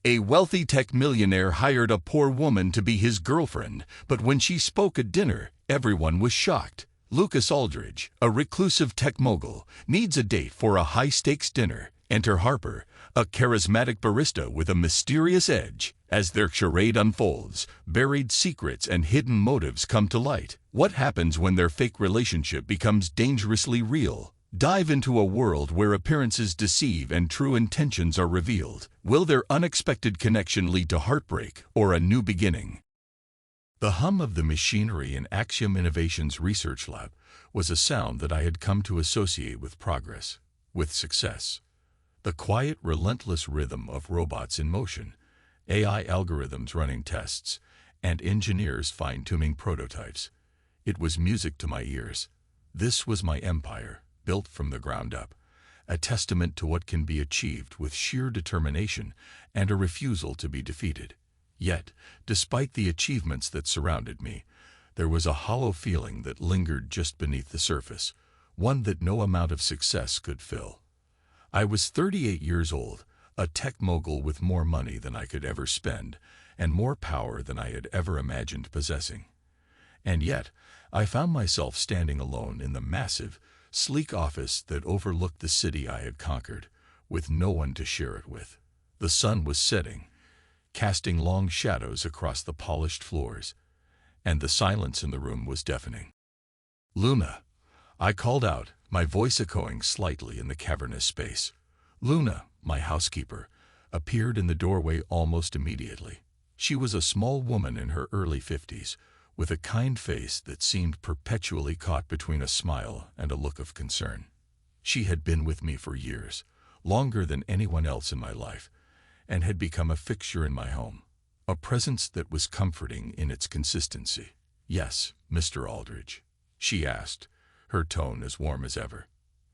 A wealthy tech millionaire hired a poor woman to be his girlfriend, but when she spoke at dinner, everyone was shocked. Aldridge, a reclusive tech mogul, needs a date for a high-stakes dinner. Enter Harper, a charismatic barista with a mysterious edge. As their charade unfolds, buried secrets and hidden motives come to light. What happens when their fake relationship becomes dangerously real? Dive into a world where appearances deceive and true intentions are revealed. Will their unexpected connection lead to heartbreak or a new beginning? The hum of the machinery in Axiom Innovations Research Lab was a sound that I had come to associate with progress, with success. The quiet, relentless rhythm of robots in motion, AI algorithms running tests, and engineers fine-tuning prototypes. It was music to my ears. This was my empire, built from the ground up, a testament to what can be achieved with sheer determination and a refusal to be defeated. Yet, despite the achievements that surrounded me, there was a hollow feeling that lingered just beneath the surface, one that no amount of success could fill. I was 38 years old, a tech mogul with more money than I could ever spend, and more power than I had ever imagined possessing. And yet, I found myself standing alone in the massive, sleek office that overlooked the city I had conquered, with no one to share it with. The sun was setting, casting long shadows across the polished floors, and the silence in the room was deafening. "Luna," I called out, my voice echoing slightly in the cavernous space. Luna, my housekeeper, appeared in the doorway almost immediately. She was a small woman in her early 50s, with a kind face that seemed perpetually caught between a smile and a look of concern. She had been with me for years, longer than anyone else in my life, and had become a fixture in my home, a presence that was comforting in its consistency. "Yes, Mr. Aldridge," she asked, her tone as warm as ever.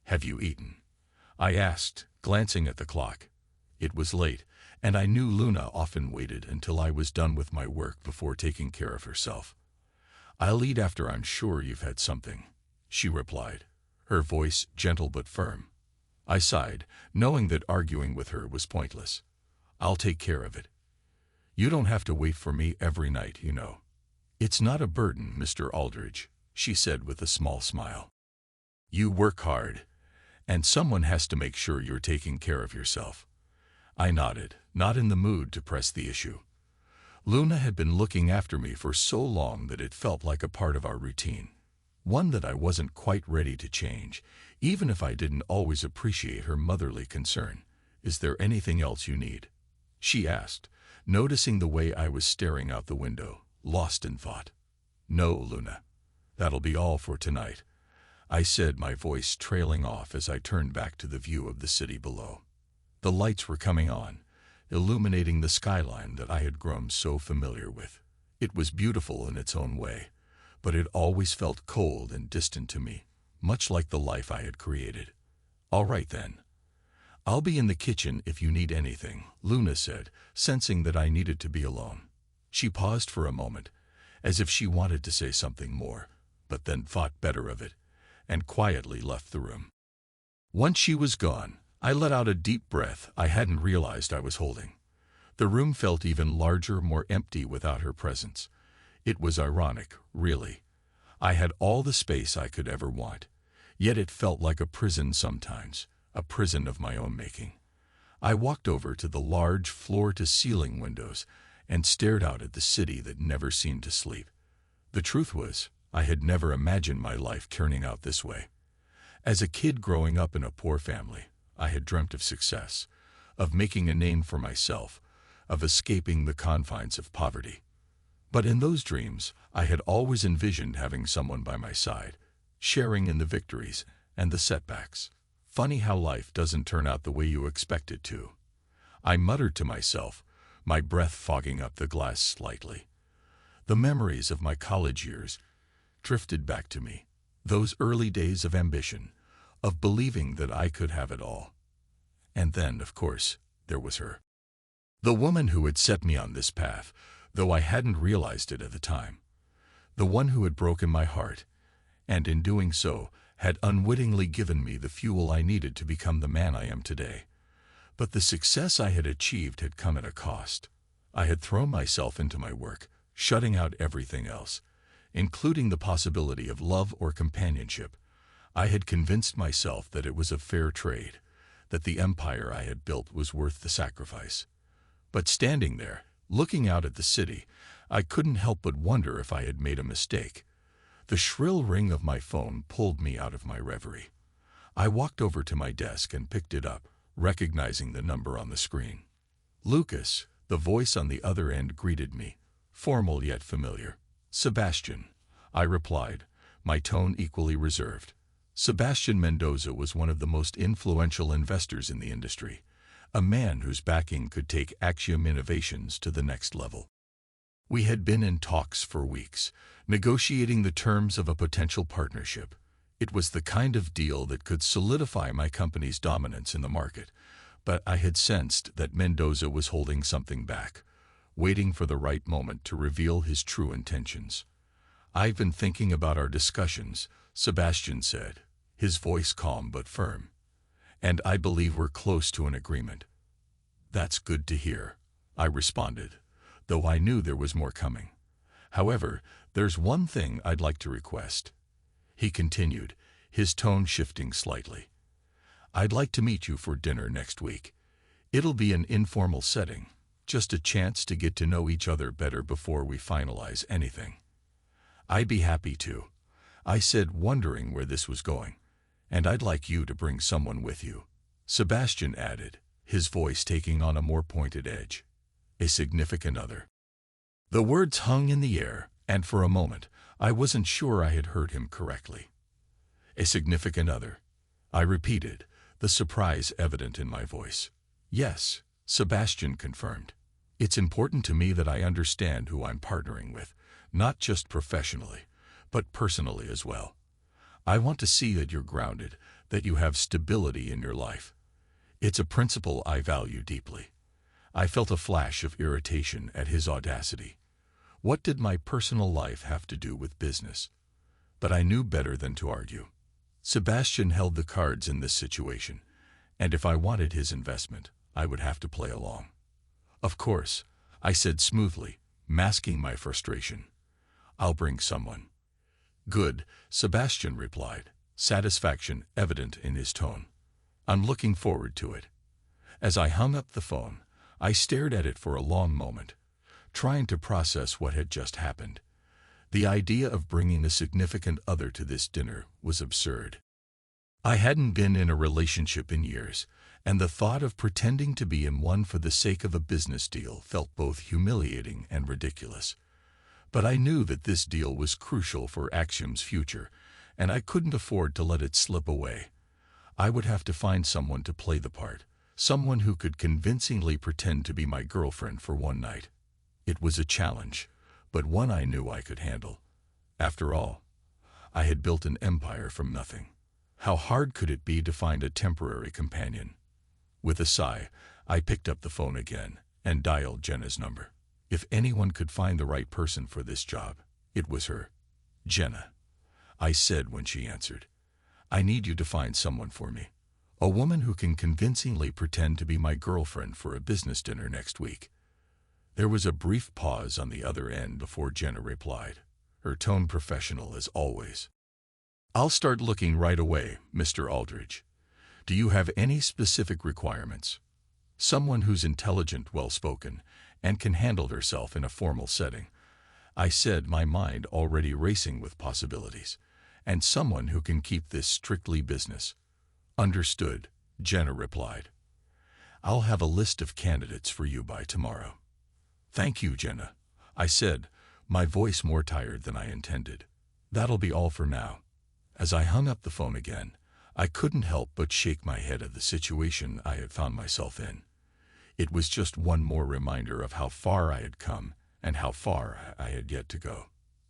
"Have you eaten?" I asked, glancing at the clock. It was late, and I knew Luna often waited until I was done with my work before taking care of herself. "I'll eat after I'm sure you've had something," she replied, her voice gentle but firm. I sighed, knowing that arguing with her was pointless. "I'll take care of it. You don't have to wait for me every night, you know." "It's not a burden, Mr. Aldridge," she said with a small smile. "You work hard, and someone has to make sure you're taking care of yourself." I nodded, not in the mood to press the issue. Luna had been looking after me for so long that it felt like a part of our routine, one that I wasn't quite ready to change, even if I didn't always appreciate her motherly concern. "Is there anything else you need?" she asked, noticing the way I was staring out the window, lost in thought. "No, Luna. That'll be all for tonight," I said, my voice trailing off as I turned back to the view of the city below. The lights were coming on, illuminating the skyline that I had grown so familiar with. It was beautiful in its own way, but it always felt cold and distant to me, much like the life I had created. "All right then. I'll be in the kitchen if you need anything," Luna said, sensing that I needed to be alone. She paused for a moment, as if she wanted to say something more, but then thought better of it, and quietly left the room. Once she was gone, I let out a deep breath I hadn't realized I was holding. The room felt even larger, more empty without her presence. It was ironic, really. I had all the space I could ever want, yet it felt like a prison sometimes, a prison of my own making. I walked over to the large floor-to-ceiling windows and stared out at the city that never seemed to sleep. The truth was, I had never imagined my life turning out this way. As a kid growing up in a poor family, I had dreamt of success, of making a name for myself, of escaping the confines of poverty. But in those dreams, I had always envisioned having someone by my side, sharing in the victories and the setbacks. Funny how life doesn't turn out the way you expect it to. I muttered to myself, my breath fogging up the glass slightly. The memories of my college years drifted back to me, those early days of ambition, of believing that I could have it all. And then, of course, there was her. The woman who had set me on this path, though I hadn't realized it at the time. The one who had broken my heart, and in doing so, had unwittingly given me the fuel I needed to become the man I am today. But the success I had achieved had come at a cost. I had thrown myself into my work, shutting out everything else, including the possibility of love or companionship. I had convinced myself that it was a fair trade, that the empire I had built was worth the sacrifice. But standing there, looking out at the city, I couldn't help but wonder if I had made a mistake. The shrill ring of my phone pulled me out of my reverie. I walked over to my desk and picked it up, recognizing the number on the screen. Lucas, the voice on the other end, greeted me, formal yet familiar. Sebastian, I replied, my tone equally reserved. Sebastian Mendoza was one of the most influential investors in the industry, a man whose backing could take Axiom Innovations to the next level. We had been in talks for weeks, negotiating the terms of a potential partnership. It was the kind of deal that could solidify my company's dominance in the market, but I had sensed that Mendoza was holding something back, waiting for the right moment to reveal his true intentions. I've been thinking about our discussions, Sebastian said, his voice calm but firm. And I believe we're close to an agreement. That's good to hear, I responded, though I knew there was more coming. However, there's one thing I'd like to request. He continued, his tone shifting slightly. I'd like to meet you for dinner next week. It'll be an informal setting, just a chance to get to know each other better before we finalize anything. I'd be happy to, I said, wondering where this was going. And I'd like you to bring someone with you, Sebastian added, his voice taking on a more pointed edge. A significant other. The words hung in the air, and for a moment, I wasn't sure I had heard him correctly. A significant other, I repeated, the surprise evident in my voice. Yes, Sebastian confirmed. It's important to me that I understand who I'm partnering with, not just professionally, but personally as well. I want to see that you're grounded, that you have stability in your life. It's a principle I value deeply. I felt a flash of irritation at his audacity. What did my personal life have to do with business? But I knew better than to argue. Sebastian held the cards in this situation, and if I wanted his investment, I would have to play along. Of course, I said smoothly, masking my frustration. I'll bring someone. Good, Sebastian replied, satisfaction evident in his tone. I'm looking forward to it. As I hung up the phone, I stared at it for a long moment, trying to process what had just happened. The idea of bringing a significant other to this dinner was absurd. I hadn't been in a relationship in years, and the thought of pretending to be in one for the sake of a business deal felt both humiliating and ridiculous. But I knew that this deal was crucial for Axiom's future, and I couldn't afford to let it slip away. I would have to find someone to play the part, someone who could convincingly pretend to be my girlfriend for one night. It was a challenge, but one I knew I could handle. After all, I had built an empire from nothing. How hard could it be to find a temporary companion? With a sigh, I picked up the phone again and dialed Jenna's number. If anyone could find the right person for this job, it was her. Jenna, I said when she answered. I need you to find someone for me. A woman who can convincingly pretend to be my girlfriend for a business dinner next week. There was a brief pause on the other end before Jenna replied, her tone professional as always. I'll start looking right away, Mr. Aldridge. Do you have any specific requirements? Someone who's intelligent, well-spoken, and can handle herself in a formal setting, I said, my mind already racing with possibilities, and someone who can keep this strictly business. Understood, Jenna replied. I'll have a list of candidates for you by tomorrow. Thank you, Jenna, I said, my voice more tired than I intended. That'll be all for now. As I hung up the phone again, I couldn't help but shake my head at the situation I had found myself in. It was just one more reminder of how far I had come and how far I had yet to go.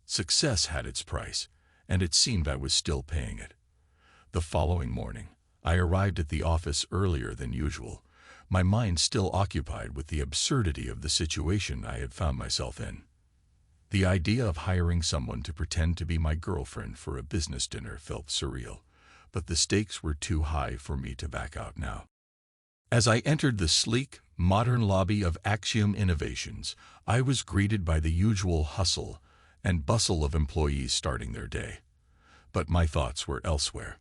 Success had its price, and it seemed I was still paying it. The following morning, I arrived at the office earlier than usual, my mind still occupied with the absurdity of the situation I had found myself in. The idea of hiring someone to pretend to be my girlfriend for a business dinner felt surreal, but the stakes were too high for me to back out now. As I entered the sleek, modern lobby of Axiom Innovations, I was greeted by the usual hustle and bustle of employees starting their day. But my thoughts were elsewhere.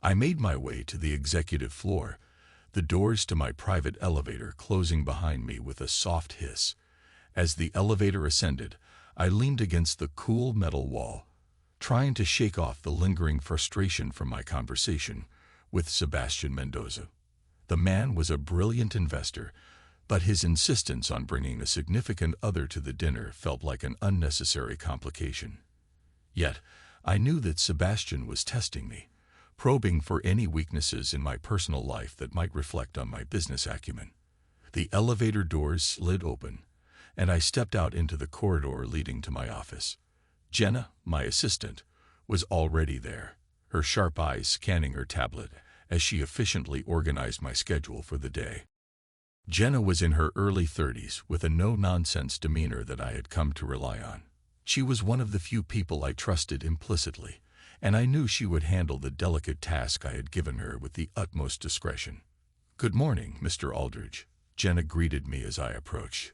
I made my way to the executive floor, the doors to my private elevator closing behind me with a soft hiss. As the elevator ascended, I leaned against the cool metal wall, trying to shake off the lingering frustration from my conversation with Sebastian Mendoza. The man was a brilliant investor, but his insistence on bringing a significant other to the dinner felt like an unnecessary complication. Yet, I knew that Sebastian was testing me, probing for any weaknesses in my personal life that might reflect on my business acumen. The elevator doors slid open, and I stepped out into the corridor leading to my office. Jenna, my assistant, was already there, her sharp eyes scanning her tablet as she efficiently organized my schedule for the day. Jenna was in her early 30s with a no-nonsense demeanor that I had come to rely on. She was one of the few people I trusted implicitly, and I knew she would handle the delicate task I had given her with the utmost discretion. "Good morning, Mr. Aldridge," Jenna greeted me as I approached.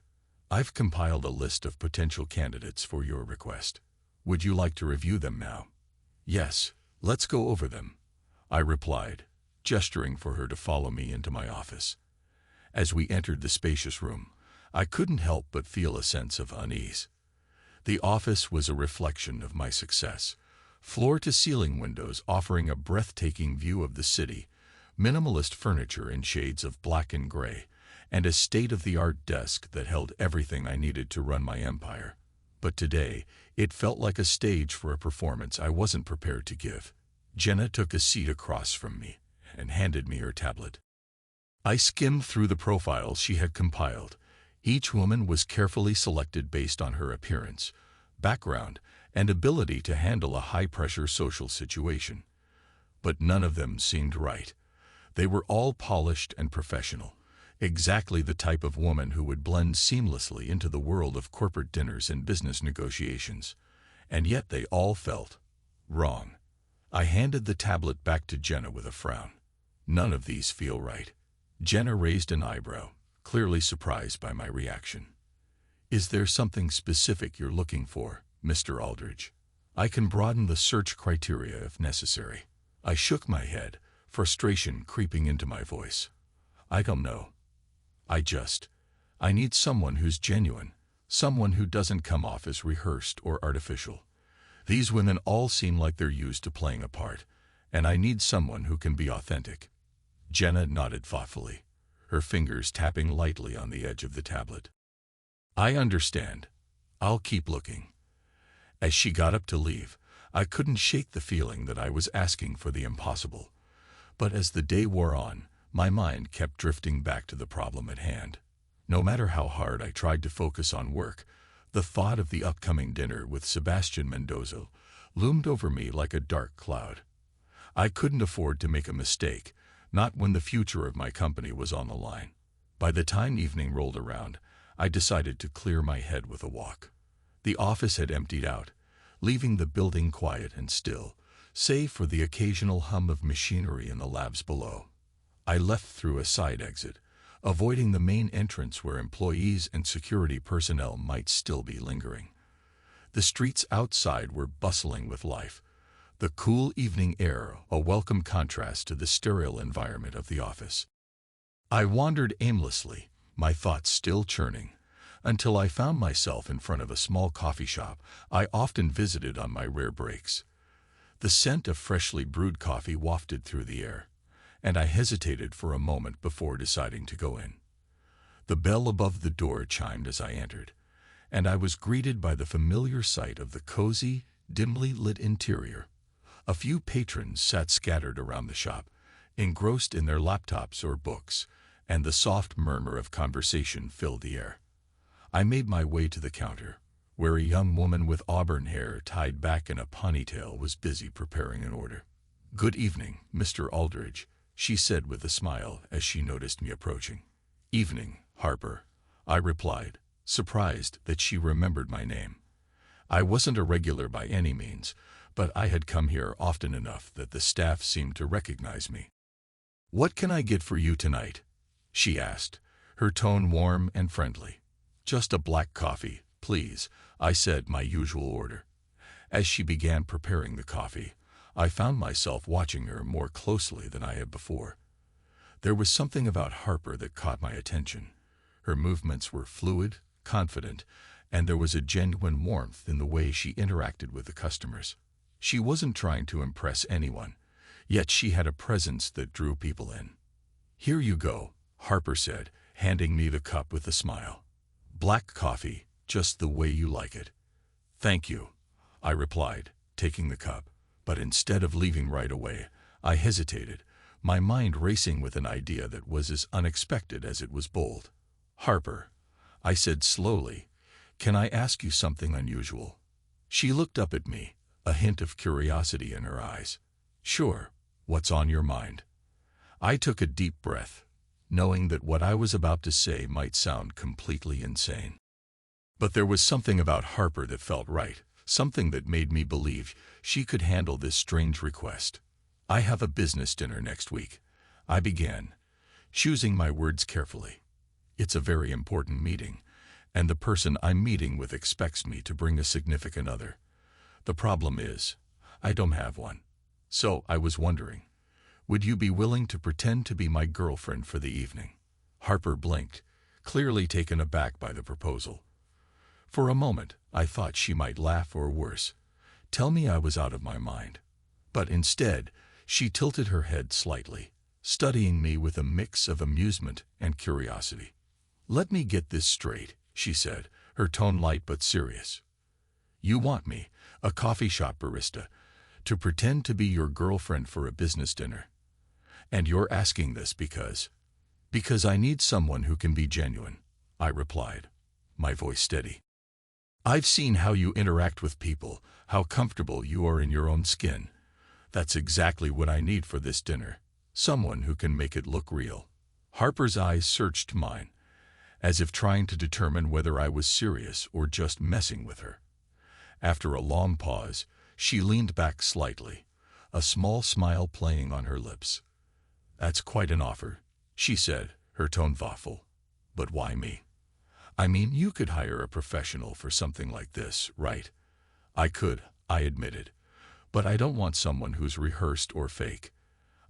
"I've compiled a list of potential candidates for your request. Would you like to review them now?" "Yes, let's go over them," I replied, gesturing for her to follow me into my office. As we entered the spacious room, I couldn't help but feel a sense of unease. The office was a reflection of my success. Floor-to-ceiling windows offering a breathtaking view of the city, minimalist furniture in shades of black and gray, and a state-of-the-art desk that held everything I needed to run my empire. But today, it felt like a stage for a performance I wasn't prepared to give. Jenna took a seat across from me and handed me her tablet. I skimmed through the profiles she had compiled. Each woman was carefully selected based on her appearance, background, and ability to handle a high-pressure social situation. But none of them seemed right. They were all polished and professional, exactly the type of woman who would blend seamlessly into the world of corporate dinners and business negotiations. And yet they all felt wrong. I handed the tablet back to Jenna with a frown. "None of these feel right." Jenna raised an eyebrow, clearly surprised by my reaction. "Is there something specific you're looking for, Mr. Aldridge? I can broaden the search criteria if necessary." I shook my head, frustration creeping into my voice. "I don't know. I need someone who's genuine, someone who doesn't come off as rehearsed or artificial. These women all seem like they're used to playing a part, and I need someone who can be authentic." Jenna nodded thoughtfully, her fingers tapping lightly on the edge of the tablet. "I understand. I'll keep looking." As she got up to leave, I couldn't shake the feeling that I was asking for the impossible. But as the day wore on, my mind kept drifting back to the problem at hand. No matter how hard I tried to focus on work, the thought of the upcoming dinner with Sebastian Mendoza loomed over me like a dark cloud. I couldn't afford to make a mistake, not when the future of my company was on the line. By the time evening rolled around, I decided to clear my head with a walk. The office had emptied out, leaving the building quiet and still, save for the occasional hum of machinery in the labs below. I left through a side exit, avoiding the main entrance where employees and security personnel might still be lingering. The streets outside were bustling with life, the cool evening air a welcome contrast to the sterile environment of the office. I wandered aimlessly, my thoughts still churning, until I found myself in front of a small coffee shop I often visited on my rare breaks. The scent of freshly brewed coffee wafted through the air, and I hesitated for a moment before deciding to go in. The bell above the door chimed as I entered, and I was greeted by the familiar sight of the cozy, dimly lit interior. A few patrons sat scattered around the shop, engrossed in their laptops or books, and the soft murmur of conversation filled the air. I made my way to the counter, where a young woman with auburn hair tied back in a ponytail was busy preparing an order. "Good evening, Mr. Aldridge," she said with a smile as she noticed me approaching. "Evening, Harper," I replied, surprised that she remembered my name. I wasn't a regular by any means, but I had come here often enough that the staff seemed to recognize me. "What can I get for you tonight?" she asked, her tone warm and friendly. "Just a black coffee, please," I said, my usual order. As she began preparing the coffee, I found myself watching her more closely than I had before. There was something about Harper that caught my attention. Her movements were fluid, confident, and there was a genuine warmth in the way she interacted with the customers. She wasn't trying to impress anyone, yet she had a presence that drew people in. "Here you go," Harper said, handing me the cup with a smile. "Black coffee, just the way you like it." "Thank you," I replied, taking the cup. But instead of leaving right away, I hesitated, my mind racing with an idea that was as unexpected as it was bold. "Harper," I said slowly, "can I ask you something unusual?" She looked up at me, a hint of curiosity in her eyes. "Sure, what's on your mind?" I took a deep breath, knowing that what I was about to say might sound completely insane. But there was something about Harper that felt right, something that made me believe she could handle this strange request. "I have a business dinner next week," I began, choosing my words carefully. "It's a very important meeting, and the person I'm meeting with expects me to bring a significant other. The problem is, I don't have one. So I was wondering, would you be willing to pretend to be my girlfriend for the evening?" Harper blinked, clearly taken aback by the proposal. For a moment, I thought she might laugh or worse, tell me I was out of my mind. But instead, she tilted her head slightly, studying me with a mix of amusement and curiosity. "Let me get this straight," she said, her tone light but serious. "You want me, a coffee shop barista, to pretend to be your girlfriend for a business dinner. And you're asking this because I need someone who can be genuine," I replied, my voice steady. "I've seen how you interact with people, how comfortable you are in your own skin. That's exactly what I need for this dinner, someone who can make it look real." Harper's eyes searched mine, as if trying to determine whether I was serious or just messing with her. After a long pause, she leaned back slightly, a small smile playing on her lips. "That's quite an offer," she said, her tone thoughtful. "But why me? I mean, you could hire a professional for something like this, right?" "I could," I admitted, "but I don't want someone who's rehearsed or fake.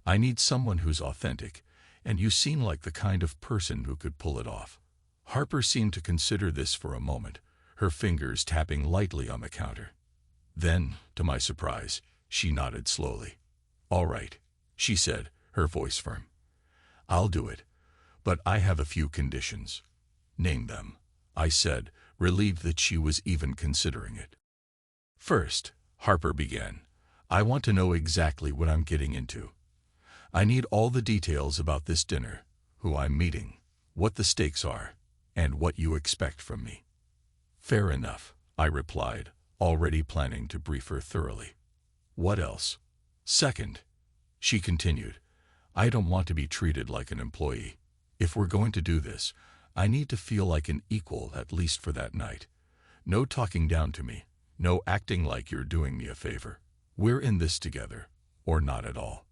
I need someone who's authentic, and you seem like the kind of person who could pull it off." Harper seemed to consider this for a moment, her fingers tapping lightly on the counter. Then, to my surprise, she nodded slowly. "All right," she said, her voice firm. "I'll do it, but I have a few conditions." "Name them," I said, relieved that she was even considering it. "First," Harper began, "I want to know exactly what I'm getting into. I need all the details about this dinner, who I'm meeting, what the stakes are, and what you expect from me." "Fair enough," I replied, already planning to brief her thoroughly. "What else?" "Second," she continued, "I don't want to be treated like an employee. If we're going to do this, I need to feel like an equal at least for that night. No talking down to me, no acting like you're doing me a favor. We're in this together, or not at all."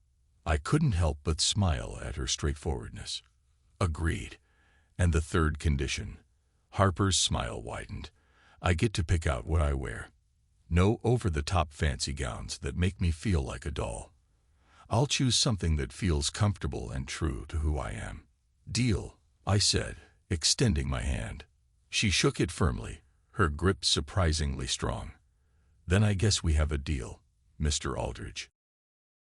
I couldn't help but smile at her straightforwardness. "Agreed. And the third condition," Harper's smile widened, "I get to pick out what I wear. No over-the-top fancy gowns that make me feel like a doll. I'll choose something that feels comfortable and true to who I am." "Deal," I said, extending my hand. She shook it firmly, her grip surprisingly strong. "Then I guess we have a deal, Mr. Aldridge."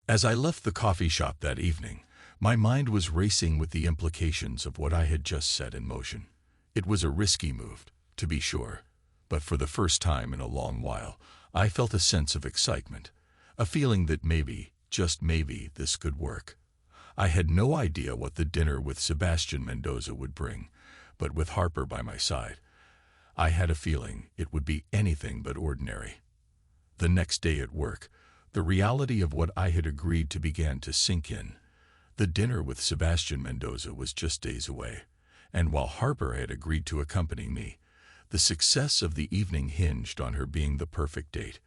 As I left the coffee shop that evening, my mind was racing with the implications of what I had just set in motion. It was a risky move, to be sure, but for the first time in a long while, I felt a sense of excitement, a feeling that maybe, just maybe, this could work. I had no idea what the dinner with Sebastian Mendoza would bring, but with Harper by my side, I had a feeling it would be anything but ordinary. The next day at work, the reality of what I had agreed to began to sink in. The dinner with Sebastian Mendoza was just days away, and while Harper had agreed to accompany me, the success of the evening hinged on her being the perfect date,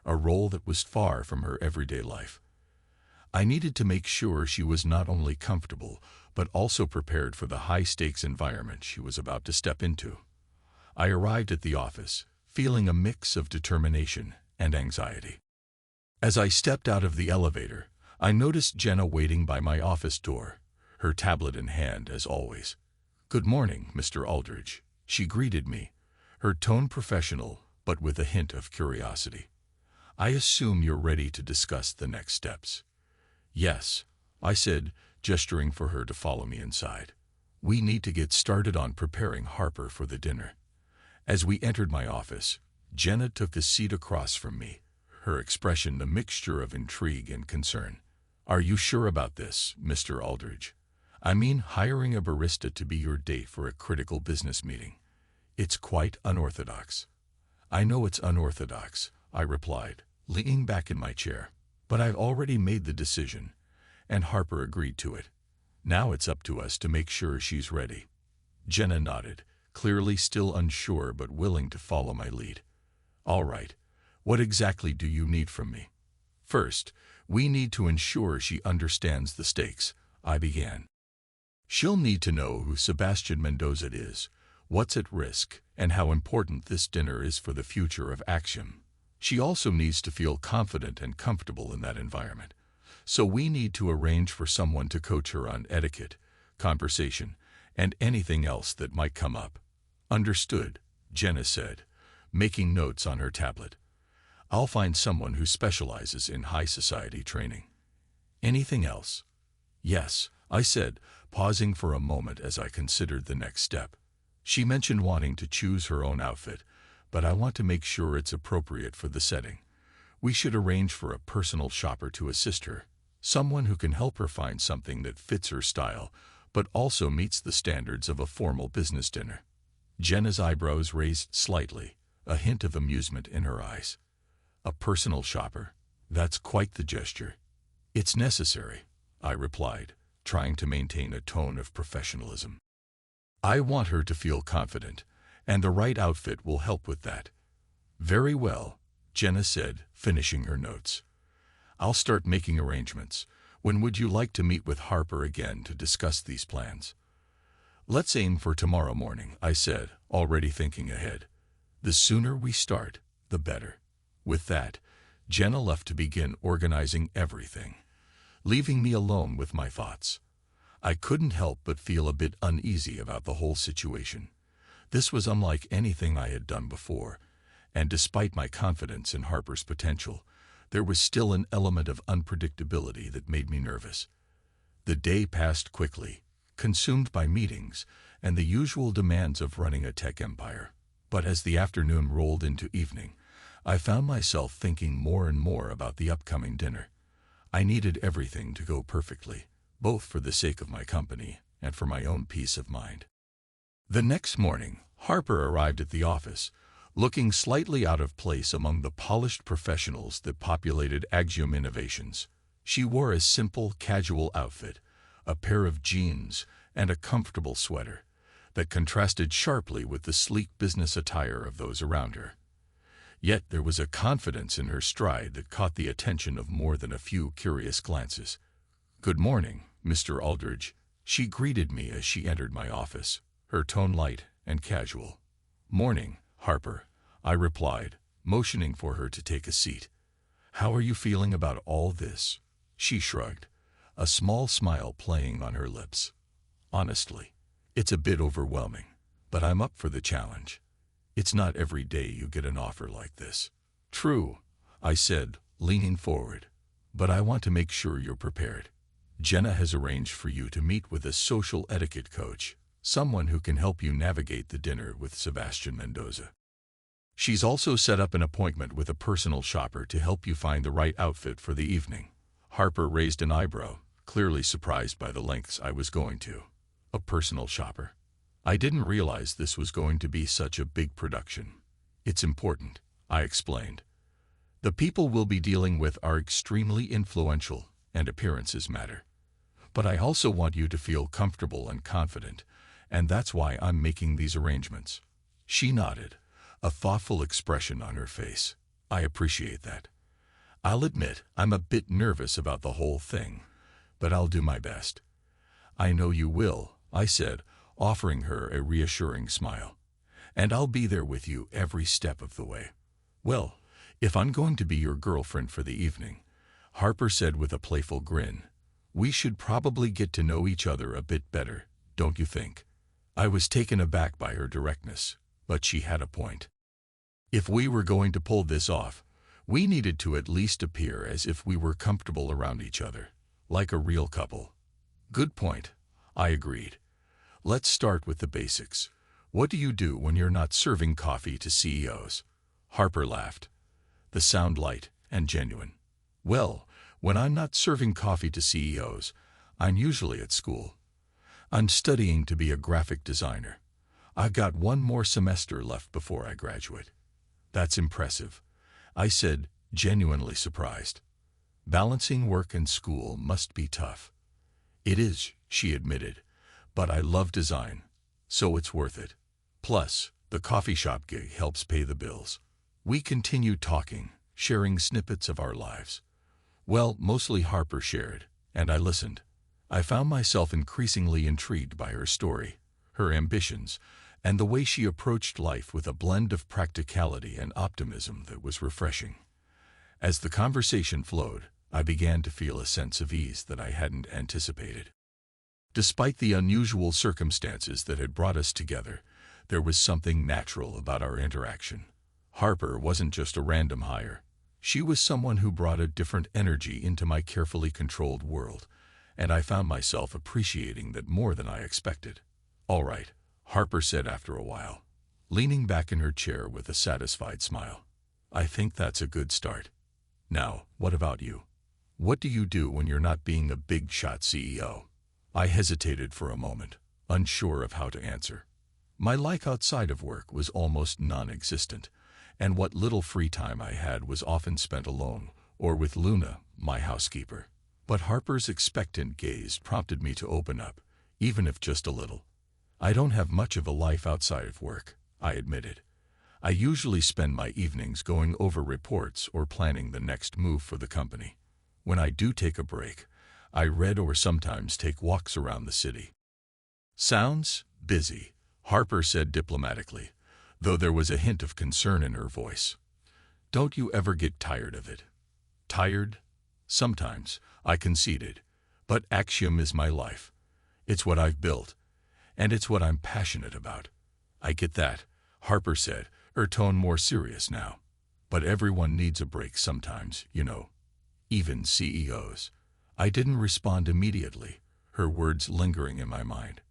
a role that was far from her everyday life. I needed to make sure she was not only comfortable, but also prepared for the high-stakes environment she was about to step into. I arrived at the office, feeling a mix of determination and anxiety. As I stepped out of the elevator, I noticed Jenna waiting by my office door, her tablet in hand as always. "Good morning, Mr. Aldridge," she greeted me, her tone professional but with a hint of curiosity. "I assume you're ready to discuss the next steps." "Yes," I said, gesturing for her to follow me inside. "We need to get started on preparing Harper for the dinner." As we entered my office, Jenna took a seat across from me, her expression a mixture of intrigue and concern. "Are you sure about this, Mr. Aldridge? I mean, hiring a barista to be your date for a critical business meeting. It's quite unorthodox." "I know it's unorthodox," I replied, leaning back in my chair. "But I've already made the decision, and Harper agreed to it. Now it's up to us to make sure she's ready." Jenna nodded, clearly still unsure but willing to follow my lead. "All right, what exactly do you need from me?" "First, we need to ensure she understands the stakes," I began. "She'll need to know who Sebastian Mendoza is, what's at risk, and how important this dinner is for the future of Axiom. She also needs to feel confident and comfortable in that environment. So we need to arrange for someone to coach her on etiquette, conversation, and anything else that might come up." "Understood," Jenna said, making notes on her tablet. "I'll find someone who specializes in high society training." "Anything else?" "Yes," I said, pausing for a moment as I considered the next step. "She mentioned wanting to choose her own outfit, but I want to make sure it's appropriate for the setting. We should arrange for a personal shopper to assist her, someone who can help her find something that fits her style, but also meets the standards of a formal business dinner." Jenna's eyebrows raised slightly, a hint of amusement in her eyes. "A personal shopper? That's quite the gesture." "It's necessary," I replied, trying to maintain a tone of professionalism. "I want her to feel confident, and the right outfit will help with that." "Very well," Jenna said, finishing her notes. "I'll start making arrangements. When would you like to meet with Harper again to discuss these plans?" "Let's aim for tomorrow morning," I said, already thinking ahead. "The sooner we start, the better." With that, Jenna left to begin organizing everything, leaving me alone with my thoughts. I couldn't help but feel a bit uneasy about the whole situation. This was unlike anything I had done before, and despite my confidence in Harper's potential, there was still an element of unpredictability that made me nervous. The day passed quickly, consumed by meetings and the usual demands of running a tech empire. But as the afternoon rolled into evening, I found myself thinking more and more about the upcoming dinner. I needed everything to go perfectly, both for the sake of my company and for my own peace of mind. The next morning, Harper arrived at the office, looking slightly out of place among the polished professionals that populated Axiom Innovations. She wore a simple, casual outfit, a pair of jeans, and a comfortable sweater that contrasted sharply with the sleek business attire of those around her. Yet there was a confidence in her stride that caught the attention of more than a few curious glances. "Good morning, Mr. Aldridge," she greeted me as she entered my office, her tone light and casual. "Morning, Harper," I replied, motioning for her to take a seat. "How are you feeling about all this?" She shrugged, a small smile playing on her lips. "Honestly, it's a bit overwhelming, but I'm up for the challenge. It's not every day you get an offer like this." "True," I said, leaning forward, "but I want to make sure you're prepared. Jenna has arranged for you to meet with a social etiquette coach, someone who can help you navigate the dinner with Sebastian Mendoza. She's also set up an appointment with a personal shopper to help you find the right outfit for the evening." Harper raised an eyebrow, clearly surprised by the lengths I was going to. "A personal shopper? I didn't realize this was going to be such a big production." "It's important," I explained. "The people we'll be dealing with are extremely influential, and appearances matter. But I also want you to feel comfortable and confident, and that's why I'm making these arrangements." She nodded, a thoughtful expression on her face. "I appreciate that. I'll admit I'm a bit nervous about the whole thing, but I'll do my best. I know you will, I said, offering her a reassuring smile. And I'll be there with you every step of the way. Well, if I'm going to be your girlfriend for the evening, Harper said with a playful grin, we should probably get to know each other a bit better, don't you think? I was taken aback by her directness, but she had a point. If we were going to pull this off, we needed to at least appear as if we were comfortable around each other, like a real couple. Good point, I agreed. Let's start with the basics. What do you do when you're not serving coffee to CEOs? Harper laughed. The sound light and genuine. Well, when I'm not serving coffee to CEOs, I'm usually at school. I'm studying to be a graphic designer. I've got one more semester left before I graduate. That's impressive, I said, genuinely surprised. Balancing work and school must be tough. It is, she admitted, but I love design, so it's worth it. Plus, the coffee shop gig helps pay the bills. We continued talking, sharing snippets of our lives. Well, mostly Harper shared, and I listened. I found myself increasingly intrigued by her story, her ambitions, and the way she approached life with a blend of practicality and optimism that was refreshing. As the conversation flowed, I began to feel a sense of ease that I hadn't anticipated. Despite the unusual circumstances that had brought us together, there was something natural about our interaction. Harper wasn't just a random hire. She was someone who brought a different energy into my carefully controlled world, and I found myself appreciating that more than I expected. All right, Harper said after a while, leaning back in her chair with a satisfied smile. I think that's a good start. Now, what about you? What do you do when you're not being a big-shot CEO? I hesitated for a moment, unsure of how to answer. My life outside of work was almost non-existent, and what little free time I had was often spent alone, or with Luna, my housekeeper. But Harper's expectant gaze prompted me to open up, even if just a little. I don't have much of a life outside of work, I admitted. I usually spend my evenings going over reports or planning the next move for the company. When I do take a break, I read or sometimes take walks around the city. Sounds busy, Harper said diplomatically, though there was a hint of concern in her voice. Don't you ever get tired of it? Tired? Sometimes, I conceded, but Axiom is my life. It's what I've built, and it's what I'm passionate about. I get that, Harper said, her tone more serious now. But everyone needs a break sometimes, you know. Even CEOs. I didn't respond immediately, her words lingering in my mind.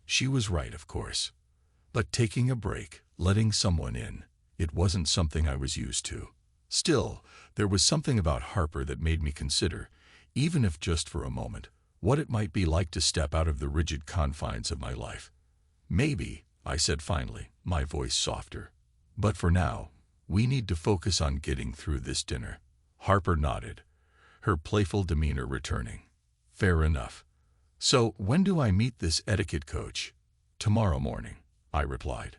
She was right, of course. But taking a break, letting someone in, it wasn't something I was used to. Still, there was something about Harper that made me consider, even if just for a moment, what it might be like to step out of the rigid confines of my life. Maybe, I said finally, my voice softer. But for now, we need to focus on getting through this dinner. Harper nodded, her playful demeanor returning. Fair enough. So when do I meet this etiquette coach? Tomorrow morning, I replied.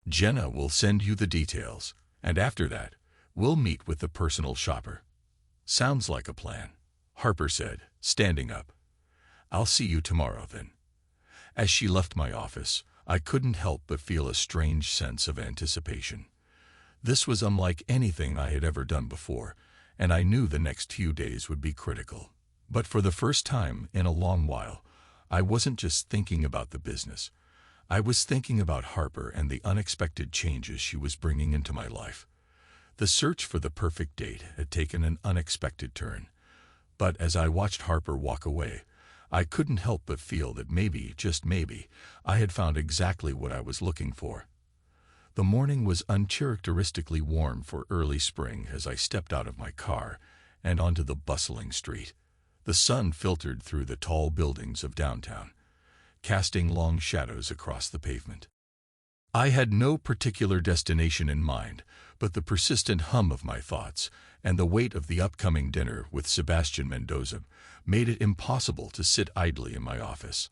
Jenna will send you the details, and after that, we'll meet with the personal shopper. Sounds like a plan, Harper said, standing up. I'll see you tomorrow then. As she left my office, I couldn't help but feel a strange sense of anticipation. This was unlike anything I had ever done before, and I knew the next few days would be critical. But for the first time in a long while, I wasn't just thinking about the business. I was thinking about Harper and the unexpected changes she was bringing into my life. The search for the perfect date had taken an unexpected turn. But as I watched Harper walk away, I couldn't help but feel that maybe, just maybe, I had found exactly what I was looking for. The morning was uncharacteristically warm for early spring as I stepped out of my car and onto the bustling street. The sun filtered through the tall buildings of downtown, casting long shadows across the pavement. I had no particular destination in mind, but the persistent hum of my thoughts and the weight of the upcoming dinner with Sebastian Mendoza made it impossible to sit idly in my office.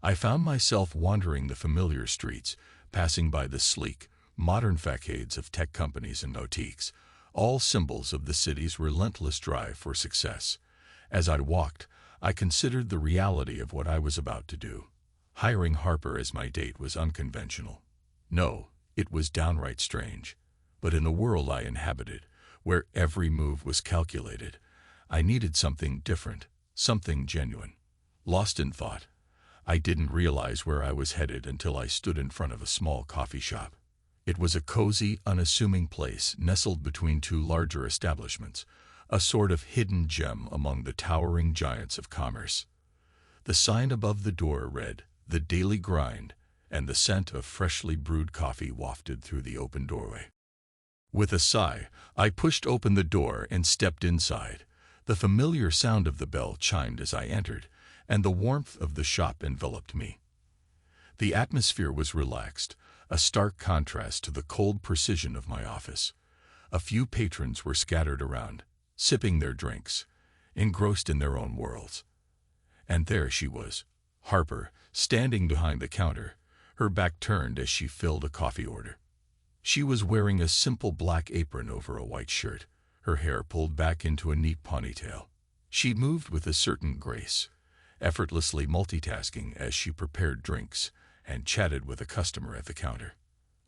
I found myself wandering the familiar streets, passing by the sleek, modern facades of tech companies and boutiques, all symbols of the city's relentless drive for success. As I walked, I considered the reality of what I was about to do. Hiring Harper as my date was unconventional. No, it was downright strange. But in the world I inhabited, where every move was calculated, I needed something different, something genuine. Lost in thought, I didn't realize where I was headed until I stood in front of a small coffee shop. It was a cozy, unassuming place nestled between two larger establishments, a sort of hidden gem among the towering giants of commerce. The sign above the door read, "The Daily Grind," and the scent of freshly brewed coffee wafted through the open doorway. With a sigh, I pushed open the door and stepped inside. The familiar sound of the bell chimed as I entered, and the warmth of the shop enveloped me. The atmosphere was relaxed, a stark contrast to the cold precision of my office. A few patrons were scattered around, sipping their drinks, engrossed in their own worlds. And there she was, Harper, standing behind the counter, her back turned as she filled a coffee order. She was wearing a simple black apron over a white shirt, her hair pulled back into a neat ponytail. She moved with a certain grace, effortlessly multitasking as she prepared drinks and chatted with a customer at the counter.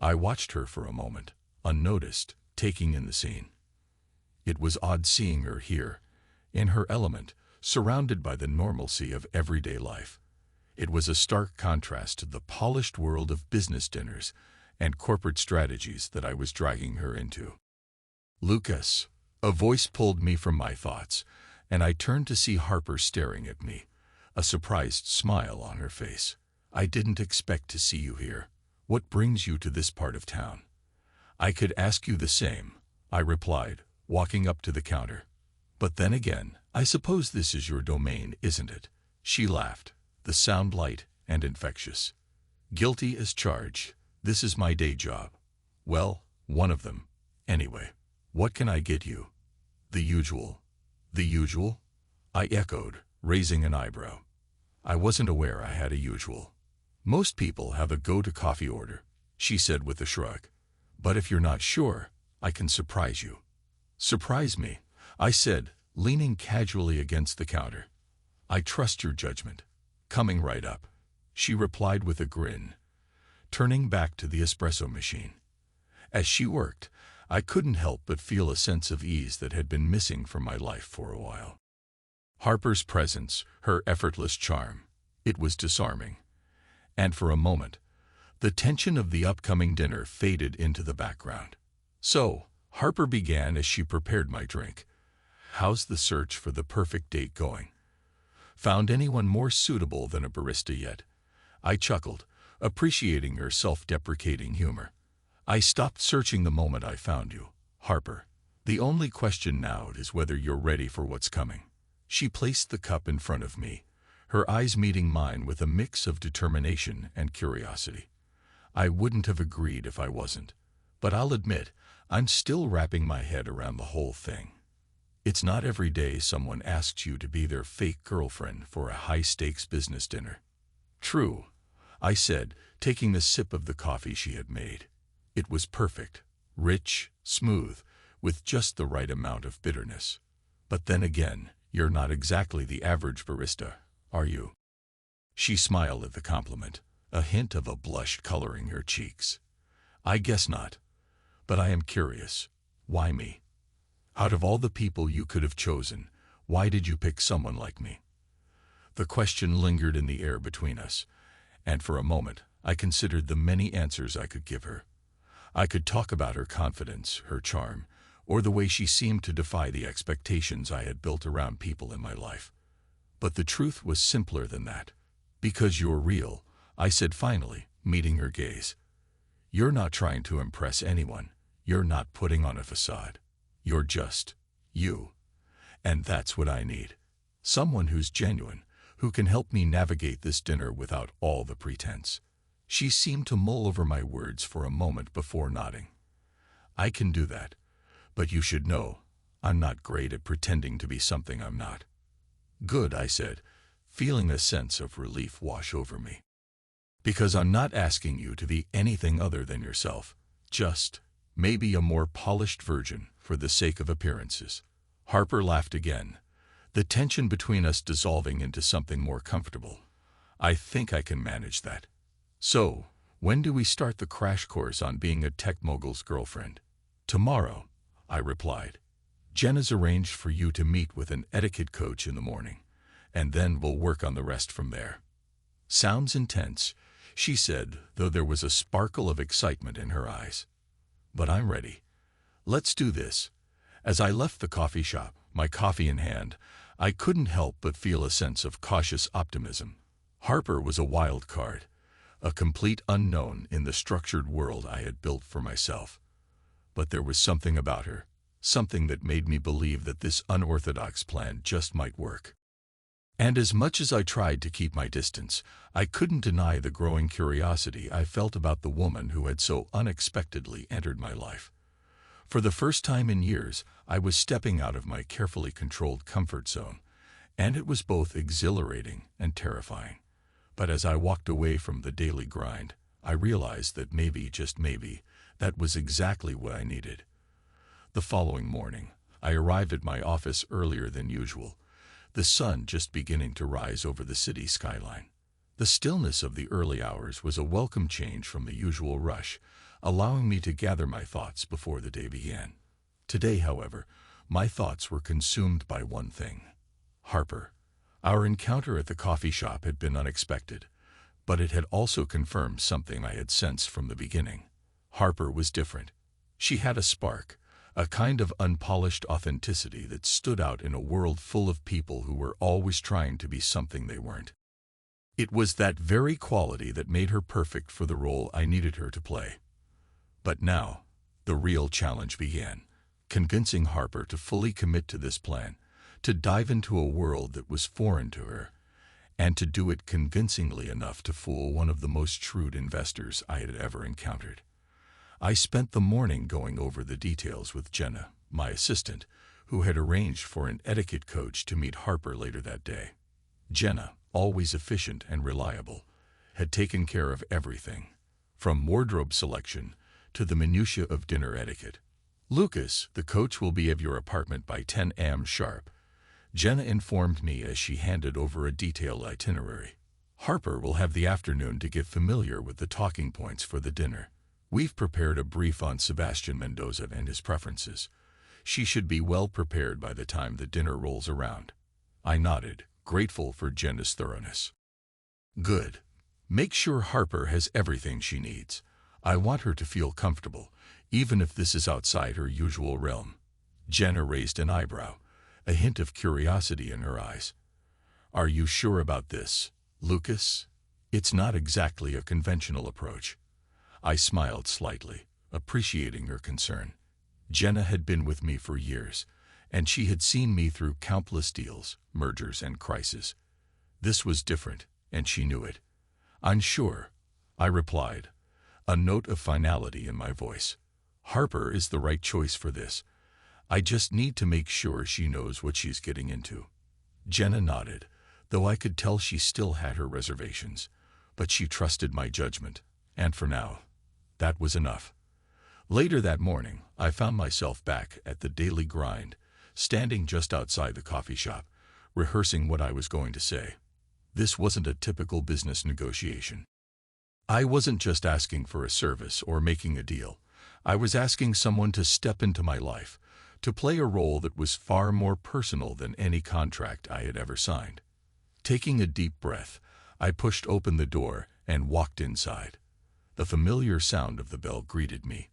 I watched her for a moment, unnoticed, taking in the scene. It was odd seeing her here, in her element, surrounded by the normalcy of everyday life. It was a stark contrast to the polished world of business dinners and corporate strategies that I was dragging her into. "Lucas," a voice pulled me from my thoughts, and I turned to see Harper staring at me, a surprised smile on her face. "I didn't expect to see you here. What brings you to this part of town?" "I could ask you the same," I replied, walking up to the counter. "But then again, I suppose this is your domain, isn't it?" She laughed, the sound light and infectious. "Guilty as charged. This is my day job. Well, one of them. Anyway, what can I get you?" "The usual." "The usual?" I echoed, raising an eyebrow. I wasn't aware I had a usual. "Most people have a go-to coffee order," she said with a shrug. "But if you're not sure, I can surprise you." "Surprise me," I said, leaning casually against the counter. "I trust your judgment." "Coming right up," she replied with a grin, turning back to the espresso machine. As she worked, I couldn't help but feel a sense of ease that had been missing from my life for a while. Harper's presence, her effortless charm, it was disarming. And for a moment, the tension of the upcoming dinner faded into the background. "So," Harper began as she prepared my drink, "how's the search for the perfect date going? Found anyone more suitable than a barista yet?" I chuckled, appreciating her self-deprecating humor. "I stopped searching the moment I found you, Harper. The only question now is whether you're ready for what's coming." She placed the cup in front of me, her eyes meeting mine with a mix of determination and curiosity. I wouldn't have agreed if I wasn't, but I'll admit, I'm still wrapping my head around the whole thing. It's not every day someone asks you to be their fake girlfriend for a high-stakes business dinner. "True," I said, taking a sip of the coffee she had made. It was perfect, rich, smooth, with just the right amount of bitterness. "But then again, you're not exactly the average barista, are you?" She smiled at the compliment, a hint of a blush coloring her cheeks. "I guess not. But I am curious. Why me? Out of all the people you could have chosen, why did you pick someone like me?" The question lingered in the air between us, and for a moment I considered the many answers I could give her. I could talk about her confidence, her charm, or the way she seemed to defy the expectations I had built around people in my life. But the truth was simpler than that. "Because you're real," I said finally, meeting her gaze. "You're not trying to impress anyone. You're not putting on a facade. You're just you. And that's what I need. Someone who's genuine, who can help me navigate this dinner without all the pretense." She seemed to mull over my words for a moment before nodding. "I can do that. But you should know, I'm not great at pretending to be something I'm not." "Good," I said, feeling a sense of relief wash over me. "Because I'm not asking you to be anything other than yourself. Just, maybe a more polished version, for the sake of appearances. Harper laughed again, the tension between us dissolving into something more comfortable. I think I can manage that. So, when do we start the crash course on being a tech mogul's girlfriend? Tomorrow, I replied. Jenna's arranged for you to meet with an etiquette coach in the morning, and then we'll work on the rest from there. Sounds intense, she said, though there was a sparkle of excitement in her eyes. But I'm ready. Let's do this. As I left the coffee shop, my coffee in hand, I couldn't help but feel a sense of cautious optimism. Harper was a wild card, a complete unknown in the structured world I had built for myself. But there was something about her, something that made me believe that this unorthodox plan just might work. And as much as I tried to keep my distance, I couldn't deny the growing curiosity I felt about the woman who had so unexpectedly entered my life. For the first time in years, I was stepping out of my carefully controlled comfort zone, and it was both exhilarating and terrifying. But as I walked away from the daily grind, I realized that maybe, just maybe, that was exactly what I needed. The following morning, I arrived at my office earlier than usual, the sun just beginning to rise over the city skyline. The stillness of the early hours was a welcome change from the usual rush, allowing me to gather my thoughts before the day began. Today, however, my thoughts were consumed by one thing: Harper. Our encounter at the coffee shop had been unexpected, but it had also confirmed something I had sensed from the beginning. Harper was different. She had a spark, a kind of unpolished authenticity that stood out in a world full of people who were always trying to be something they weren't. It was that very quality that made her perfect for the role I needed her to play. But now, the real challenge began: convincing Harper to fully commit to this plan, to dive into a world that was foreign to her, and to do it convincingly enough to fool one of the most shrewd investors I had ever encountered. I spent the morning going over the details with Jenna, my assistant, who had arranged for an etiquette coach to meet Harper later that day. Jenna, always efficient and reliable, had taken care of everything, from wardrobe selection to the minutiae of dinner etiquette. "Lucas, the coach will be at your apartment by 10 a.m. sharp," Jenna informed me as she handed over a detailed itinerary. "Harper will have the afternoon to get familiar with the talking points for the dinner. We've prepared a brief on Sebastian Mendoza and his preferences. She should be well prepared by the time the dinner rolls around." I nodded, grateful for Jenna's thoroughness. "Good. Make sure Harper has everything she needs. I want her to feel comfortable, even if this is outside her usual realm." Jenna raised an eyebrow, a hint of curiosity in her eyes. "Are you sure about this, Lucas? It's not exactly a conventional approach." I smiled slightly, appreciating her concern. Jenna had been with me for years, and she had seen me through countless deals, mergers, and crises. This was different, and she knew it. "Unsure," I replied, a note of finality in my voice. "Harper is the right choice for this. I just need to make sure she knows what she's getting into." Jenna nodded, though I could tell she still had her reservations, but she trusted my judgment, and for now, that was enough. Later that morning, I found myself back at the daily grind, standing just outside the coffee shop, rehearsing what I was going to say. This wasn't a typical business negotiation. I wasn't just asking for a service or making a deal. I was asking someone to step into my life, to play a role that was far more personal than any contract I had ever signed. Taking a deep breath, I pushed open the door and walked inside. The familiar sound of the bell greeted me,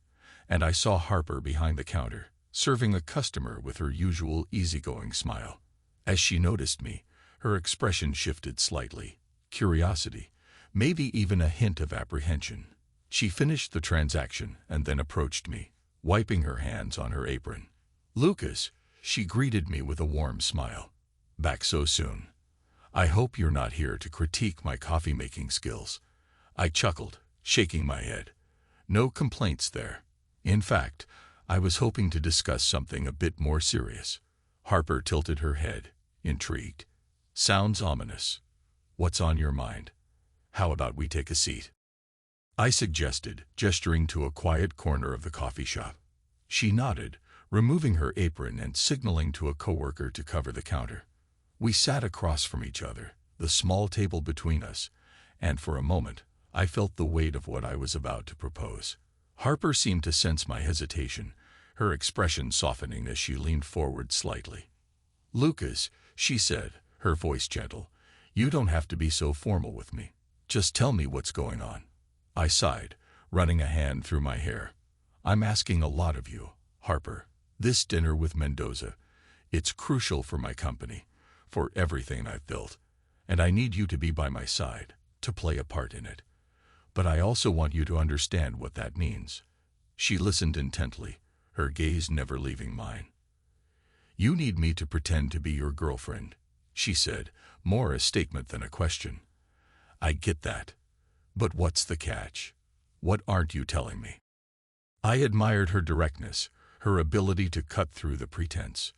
and I saw Harper behind the counter, serving a customer with her usual easygoing smile. As she noticed me, her expression shifted slightly: curiosity, maybe even a hint of apprehension. She finished the transaction and then approached me, wiping her hands on her apron. "Lucas," she greeted me with a warm smile. "Back so soon. I hope you're not here to critique my coffee-making skills." I chuckled, shaking my head. No complaints there. In fact, I was hoping to discuss something a bit more serious. Harper tilted her head, intrigued. "Sounds ominous. What's on your mind? How about we take a seat?" I suggested, gesturing to a quiet corner of the coffee shop. She nodded, removing her apron and signaling to a coworker to cover the counter. We sat across from each other, the small table between us, and for a moment, I felt the weight of what I was about to propose. Harper seemed to sense my hesitation, her expression softening as she leaned forward slightly. "Lucas," she said, her voice gentle, "you don't have to be so formal with me. Just tell me what's going on." I sighed, running a hand through my hair. "I'm asking a lot of you, Harper. This dinner with Mendoza, it's crucial for my company, for everything I've built, and I need you to be by my side, to play a part in it. But I also want you to understand what that means." She listened intently, her gaze never leaving mine. "You need me to pretend to be your girlfriend," she said, more a statement than a question. "I get that. But what's the catch? What aren't you telling me?" I admired her directness, her ability to cut through the pretense.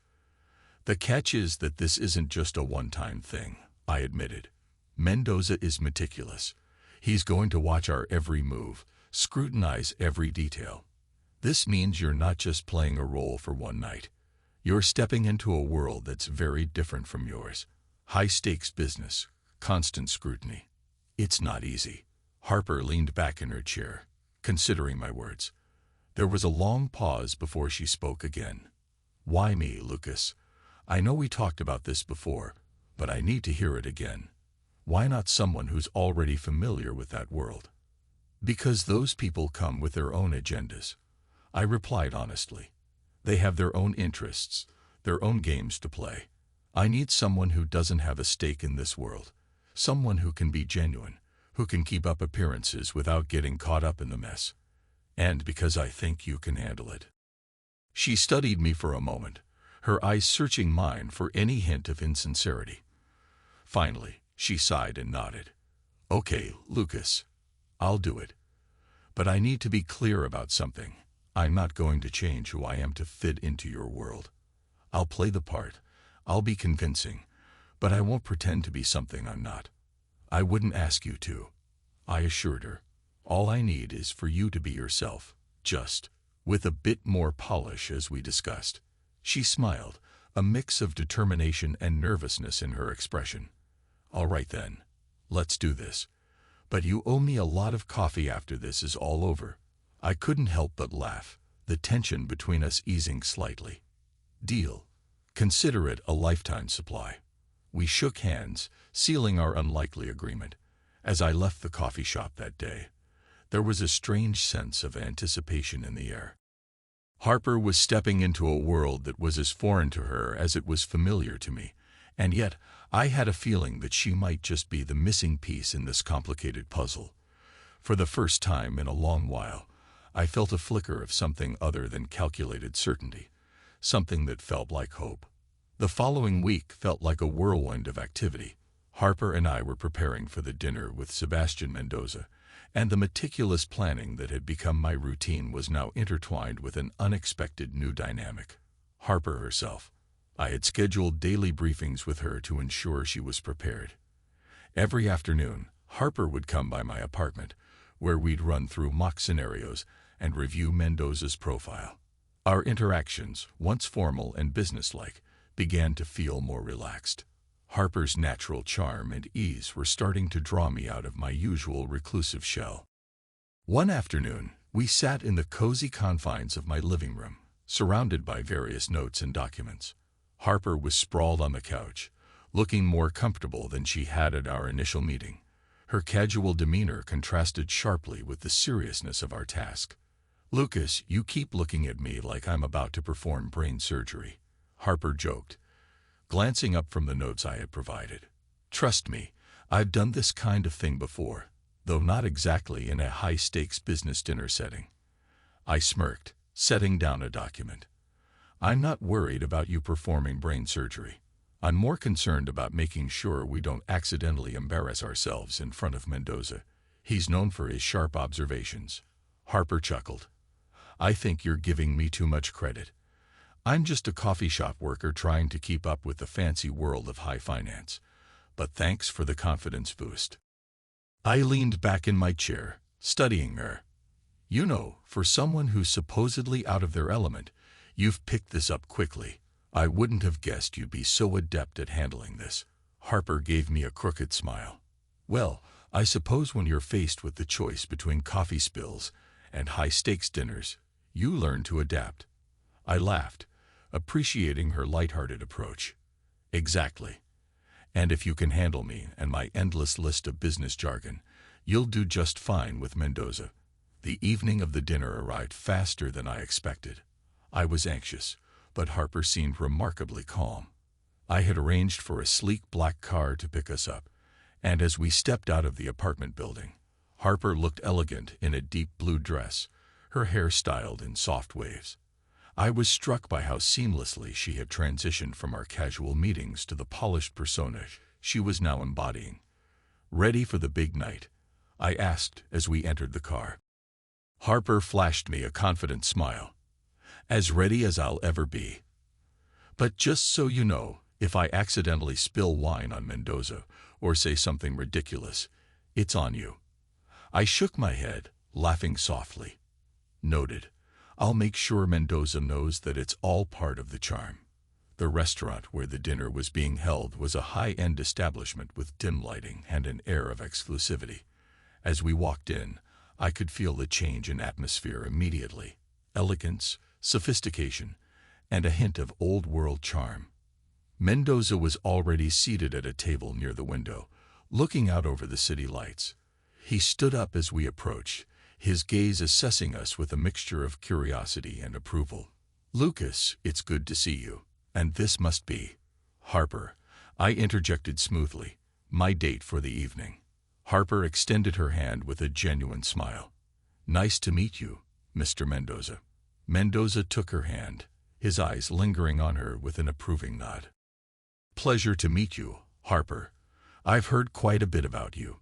"The catch is that this isn't just a one-time thing," I admitted. "Mendoza is meticulous. He's going to watch our every move, scrutinize every detail. This means you're not just playing a role for one night. You're stepping into a world that's very different from yours. High-stakes business, constant scrutiny. It's not easy." Harper leaned back in her chair, considering my words. There was a long pause before she spoke again. "Why me, Lucas? I know we talked about this before, but I need to hear it again. Why not someone who's already familiar with that world?" "Because those people come with their own agendas," I replied honestly. "They have their own interests, their own games to play. I need someone who doesn't have a stake in this world, someone who can be genuine, who can keep up appearances without getting caught up in the mess. And because I think you can handle it." She studied me for a moment, her eyes searching mine for any hint of insincerity. Finally, she sighed and nodded. "Okay, Lucas, I'll do it. But I need to be clear about something. I'm not going to change who I am to fit into your world. I'll play the part, I'll be convincing, but I won't pretend to be something I'm not. I wouldn't ask you to," I assured her. "All I need is for you to be yourself, just with a bit more polish as we discussed." She smiled, a mix of determination and nervousness in her expression. "All right then, let's do this. But you owe me a lot of coffee after this is all over." I couldn't help but laugh, the tension between us easing slightly. "Deal. Consider it a lifetime supply." We shook hands, sealing our unlikely agreement. As I left the coffee shop that day, there was a strange sense of anticipation in the air. Harper was stepping into a world that was as foreign to her as it was familiar to me, and yet I had a feeling that she might just be the missing piece in this complicated puzzle. For the first time in a long while, I felt a flicker of something other than calculated certainty, something that felt like hope. The following week felt like a whirlwind of activity. Harper and I were preparing for the dinner with Sebastian Mendoza, and the meticulous planning that had become my routine was now intertwined with an unexpected new dynamic. Harper herself. I had scheduled daily briefings with her to ensure she was prepared. Every afternoon, Harper would come by my apartment, where we'd run through mock scenarios and review Mendoza's profile. Our interactions, once formal and businesslike, began to feel more relaxed. Harper's natural charm and ease were starting to draw me out of my usual reclusive shell. One afternoon, we sat in the cozy confines of my living room, surrounded by various notes and documents. Harper was sprawled on the couch, looking more comfortable than she had at our initial meeting. Her casual demeanor contrasted sharply with the seriousness of our task. "Lucas, you keep looking at me like I'm about to perform brain surgery," Harper joked, glancing up from the notes I had provided. "Trust me, I've done this kind of thing before, though not exactly in a high-stakes business dinner setting." I smirked, setting down a document. "I'm not worried about you performing brain surgery. I'm more concerned about making sure we don't accidentally embarrass ourselves in front of Mendoza. He's known for his sharp observations." Harper chuckled. "I think you're giving me too much credit. I'm just a coffee shop worker trying to keep up with the fancy world of high finance. But thanks for the confidence boost." I leaned back in my chair, studying her. "You know, for someone who's supposedly out of their element, You've picked this up quickly. I wouldn't have guessed you'd be so adept at handling this. Harper gave me a crooked smile. Well, I suppose when you're faced with the choice between coffee spills and high-stakes dinners, you learn to adapt. I laughed, appreciating her lighthearted approach. Exactly. And if you can handle me and my endless list of business jargon, you'll do just fine with Mendoza. The evening of the dinner arrived faster than I expected. I was anxious, but Harper seemed remarkably calm. I had arranged for a sleek black car to pick us up, and as we stepped out of the apartment building, Harper looked elegant in a deep blue dress, her hair styled in soft waves. I was struck by how seamlessly she had transitioned from our casual meetings to the polished persona she was now embodying. Ready for the big night? I asked as we entered the car. Harper flashed me a confident smile. As ready as I'll ever be. But just so you know, if I accidentally spill wine on Mendoza or say something ridiculous, it's on you. I shook my head, laughing softly. Noted. I'll make sure Mendoza knows that it's all part of the charm. The restaurant where the dinner was being held was a high-end establishment with dim lighting and an air of exclusivity. As we walked in, I could feel the change in atmosphere immediately. Elegance, sophistication, and a hint of old-world charm. Mendoza was already seated at a table near the window, looking out over the city lights. He stood up as we approached, his gaze assessing us with a mixture of curiosity and approval. "Lucas, it's good to see you. And this must be Harper," I interjected smoothly, "my date for the evening." Harper extended her hand with a genuine smile. "Nice to meet you, Mr. Mendoza." Mendoza took her hand, his eyes lingering on her with an approving nod. "Pleasure to meet you, Harper. I've heard quite a bit about you.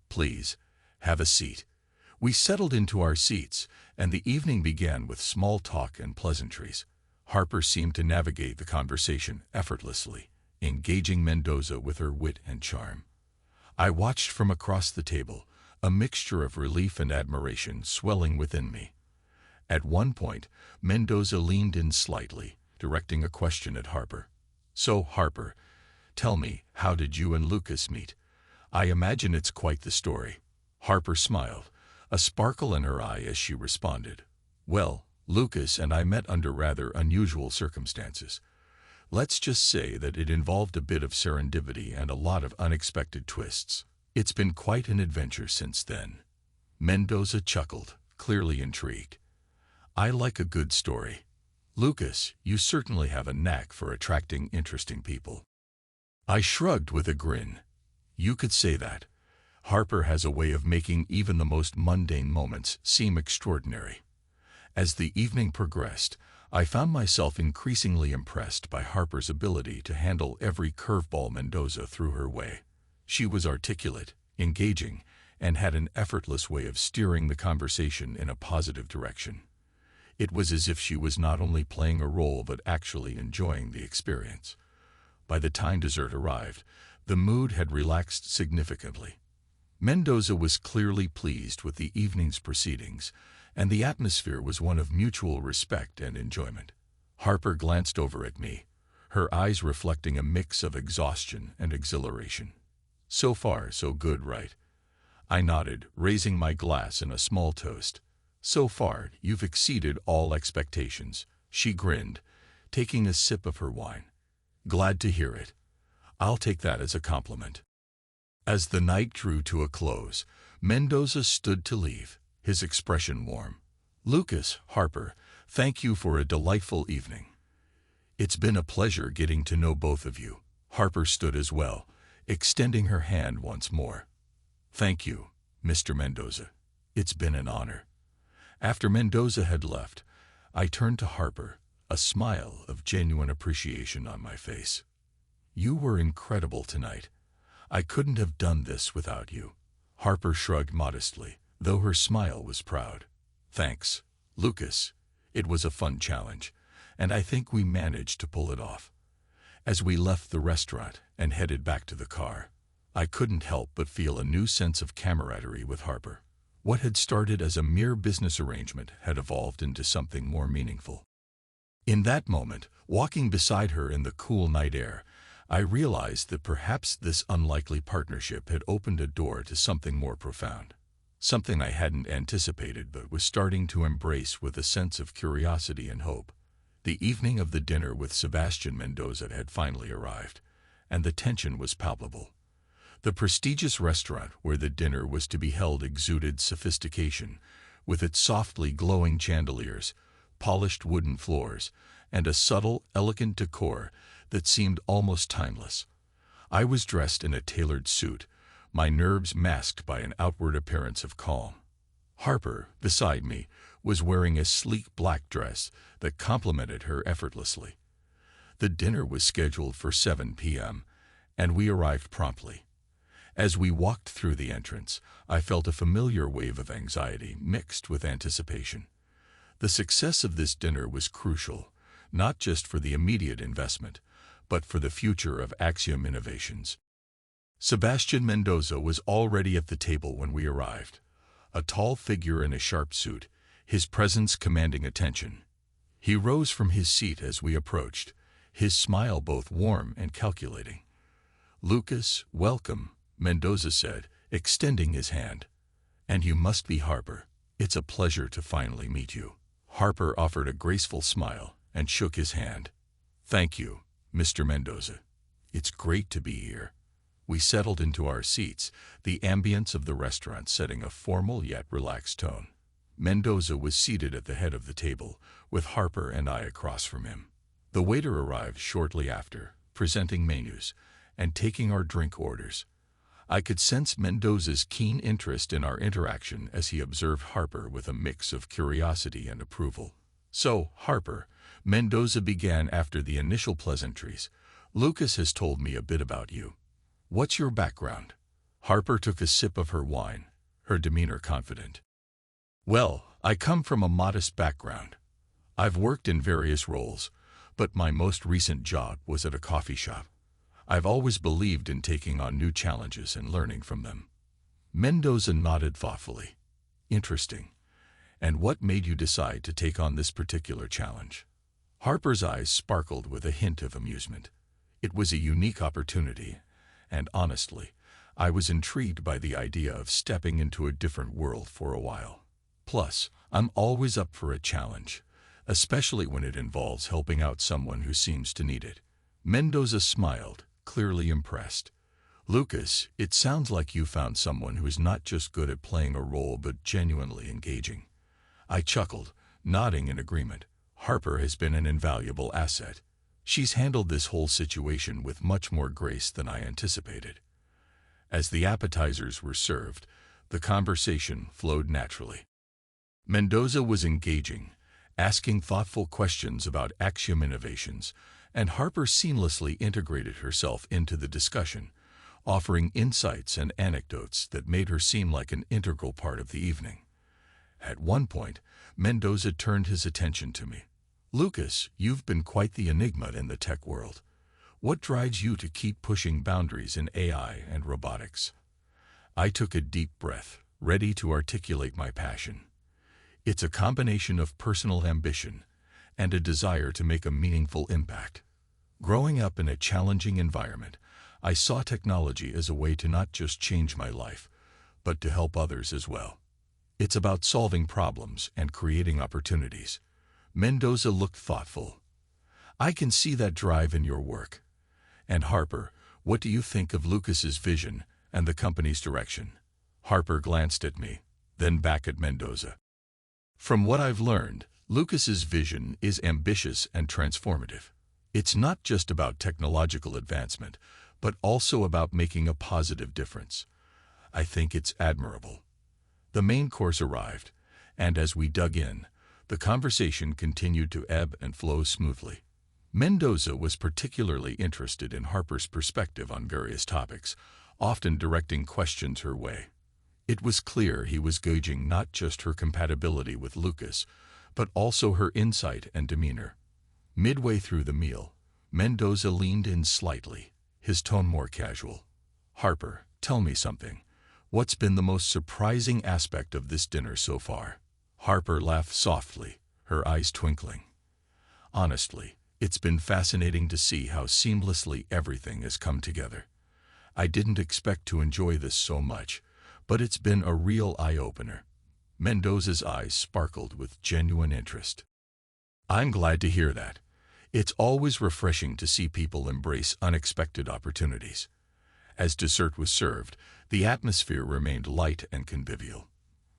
Please, have a seat." We settled into our seats, and the evening began with small talk and pleasantries. Harper seemed to navigate the conversation effortlessly, engaging Mendoza with her wit and charm. I watched from across the table, a mixture of relief and admiration swelling within me. At one point, Mendoza leaned in slightly, directing a question at Harper. "So, Harper, tell me, how did you and Lucas meet? I imagine it's quite the story." Harper smiled, a sparkle in her eye as she responded. "Well, Lucas and I met under rather unusual circumstances. Let's just say that it involved a bit of serendipity and a lot of unexpected twists. It's been quite an adventure since then." Mendoza chuckled, clearly intrigued. "I like a good story. Lucas, you certainly have a knack for attracting interesting people." I shrugged with a grin. "You could say that. Harper has a way of making even the most mundane moments seem extraordinary." As the evening progressed, I found myself increasingly impressed by Harper's ability to handle every curveball Mendoza threw her way. She was articulate, engaging, and had an effortless way of steering the conversation in a positive direction. It was as if she was not only playing a role but actually enjoying the experience. By the time dessert arrived, the mood had relaxed significantly. Mendoza was clearly pleased with the evening's proceedings, and the atmosphere was one of mutual respect and enjoyment. Harper glanced over at me, her eyes reflecting a mix of exhaustion and exhilaration. "So far, so good, right?" I nodded, raising my glass in a small toast. "So far, you've exceeded all expectations," she grinned, taking a sip of her wine. "Glad to hear it. I'll take that as a compliment." As the night drew to a close, Mendoza stood to leave, his expression warm. "Lucas, Harper, thank you for a delightful evening. It's been a pleasure getting to know both of you." Harper stood as well, extending her hand once more. "Thank you, Mr. Mendoza. It's been an honor." After Mendoza had left, I turned to Harper, a smile of genuine appreciation on my face. "You were incredible tonight. I couldn't have done this without you." Harper shrugged modestly, though her smile was proud. "Thanks, Lucas. It was a fun challenge, and I think we managed to pull it off." As we left the restaurant and headed back to the car, I couldn't help but feel a new sense of camaraderie with Harper. What had started as a mere business arrangement had evolved into something more meaningful. In that moment, walking beside her in the cool night air, I realized that perhaps this unlikely partnership had opened a door to something more profound. Something I hadn't anticipated but was starting to embrace with a sense of curiosity and hope. The evening of the dinner with Sebastian Mendoza had finally arrived, and the tension was palpable. The prestigious restaurant where the dinner was to be held exuded sophistication, with its softly glowing chandeliers, polished wooden floors, and a subtle, elegant decor that seemed almost timeless. I was dressed in a tailored suit, my nerves masked by an outward appearance of calm. Harper, beside me, was wearing a sleek black dress that complemented her effortlessly. The dinner was scheduled for 7 p.m., and we arrived promptly. As we walked through the entrance, I felt a familiar wave of anxiety mixed with anticipation. The success of this dinner was crucial, not just for the immediate investment, but for the future of Axiom Innovations. Sebastian Mendoza was already at the table when we arrived, a tall figure in a sharp suit, his presence commanding attention. He rose from his seat as we approached, his smile both warm and calculating. "Lucas, welcome," Mendoza said, extending his hand. "And you must be Harper. It's a pleasure to finally meet you." Harper offered a graceful smile and shook his hand. "Thank you, Mr. Mendoza. It's great to be here." We settled into our seats, the ambience of the restaurant setting a formal yet relaxed tone. Mendoza was seated at the head of the table, with Harper and I across from him. The waiter arrived shortly after, presenting menus and taking our drink orders. I could sense Mendoza's keen interest in our interaction as he observed Harper with a mix of curiosity and approval. "So, Harper," Mendoza began after the initial pleasantries, "Lucas has told me a bit about you. What's your background?" Harper took a sip of her wine, her demeanor confident. "Well, I come from a modest background. I've worked in various roles, but my most recent job was at a coffee shop. I've always believed in taking on new challenges and learning from them." Mendoza nodded thoughtfully. "Interesting. And what made you decide to take on this particular challenge?" Harper's eyes sparkled with a hint of amusement. It was a unique opportunity, and honestly, I was intrigued by the idea of stepping into a different world for a while. Plus, I'm always up for a challenge, especially when it involves helping out someone who seems to need it. Mendoza smiled, clearly impressed. "Lucas, it sounds like you found someone who is not just good at playing a role but genuinely engaging." I chuckled, nodding in agreement. Harper has been an invaluable asset. She's handled this whole situation with much more grace than I anticipated. As the appetizers were served, the conversation flowed naturally. Mendoza was engaging, asking thoughtful questions about Axiom Innovations, and Harper seamlessly integrated herself into the discussion, offering insights and anecdotes that made her seem like an integral part of the evening. At one point, Mendoza turned his attention to me. "Lucas, you've been quite the enigma in the tech world. What drives you to keep pushing boundaries in AI and robotics?" I took a deep breath, ready to articulate my passion. It's a combination of personal ambition and a desire to make a meaningful impact. Growing up in a challenging environment, I saw technology as a way to not just change my life, but to help others as well. It's about solving problems and creating opportunities. Mendoza looked thoughtful. "I can see that drive in your work. And Harper, what do you think of Lucas's vision and the company's direction?" Harper glanced at me, then back at Mendoza. "From what I've learned, Lucas's vision is ambitious and transformative. It's not just about technological advancement, but also about making a positive difference. I think it's admirable." The main course arrived, and as we dug in, the conversation continued to ebb and flow smoothly. Mendoza was particularly interested in Harper's perspective on various topics, often directing questions her way. It was clear he was gauging not just her compatibility with Lucas, but also her insight and demeanor. Midway through the meal, Mendoza leaned in slightly, his tone more casual. "Harper, tell me something. What's been the most surprising aspect of this dinner so far?" Harper laughed softly, her eyes twinkling. Honestly, it's been fascinating to see how seamlessly everything has come together. I didn't expect to enjoy this so much, but it's been a real eye-opener. Mendoza's eyes sparkled with genuine interest. I'm glad to hear that. It's always refreshing to see people embrace unexpected opportunities. As dessert was served, the atmosphere remained light and convivial.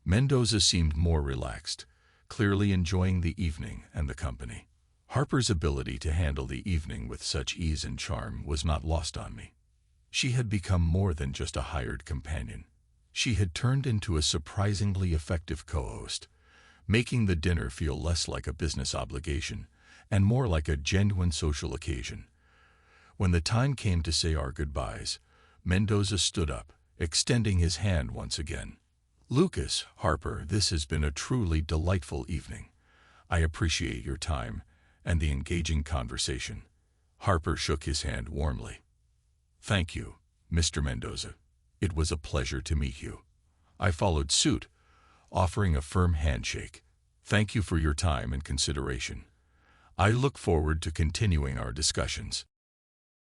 Mendoza seemed more relaxed, clearly enjoying the evening and the company. Harper's ability to handle the evening with such ease and charm was not lost on me. She had become more than just a hired companion. She had turned into a surprisingly effective co-host, making the dinner feel less like a business obligation and more like a genuine social occasion. When the time came to say our goodbyes, Mendoza stood up, extending his hand once again. "Lucas, Harper, this has been a truly delightful evening. I appreciate your time and the engaging conversation." Harper shook his hand warmly. "Thank you, Mr. Mendoza. It was a pleasure to meet you." I followed suit, offering a firm handshake. "Thank you for your time and consideration. I look forward to continuing our discussions."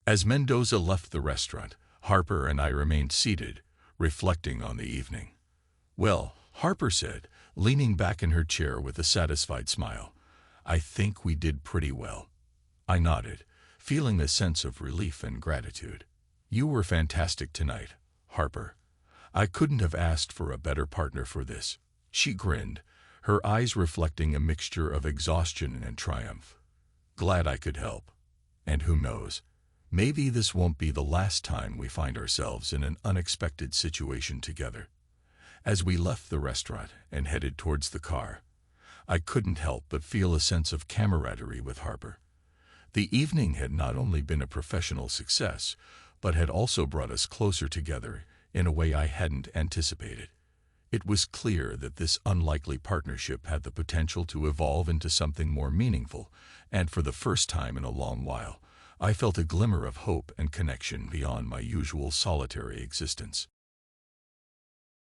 As Mendoza left the restaurant, Harper and I remained seated, reflecting on the evening. "Well," Harper said, leaning back in her chair with a satisfied smile, "I think we did pretty well." I nodded, feeling a sense of relief and gratitude. "You were fantastic tonight, Harper. I couldn't have asked for a better partner for this." She grinned, her eyes reflecting a mixture of exhaustion and triumph. "Glad I could help. And who knows, maybe this won't be the last time we find ourselves in an unexpected situation together." As we left the restaurant and headed towards the car, I couldn't help but feel a sense of camaraderie with Harper. The evening had not only been a professional success, but had also brought us closer together in a way I hadn't anticipated. It was clear that this unlikely partnership had the potential to evolve into something more meaningful, and for the first time in a long while, I felt a glimmer of hope and connection beyond my usual solitary existence.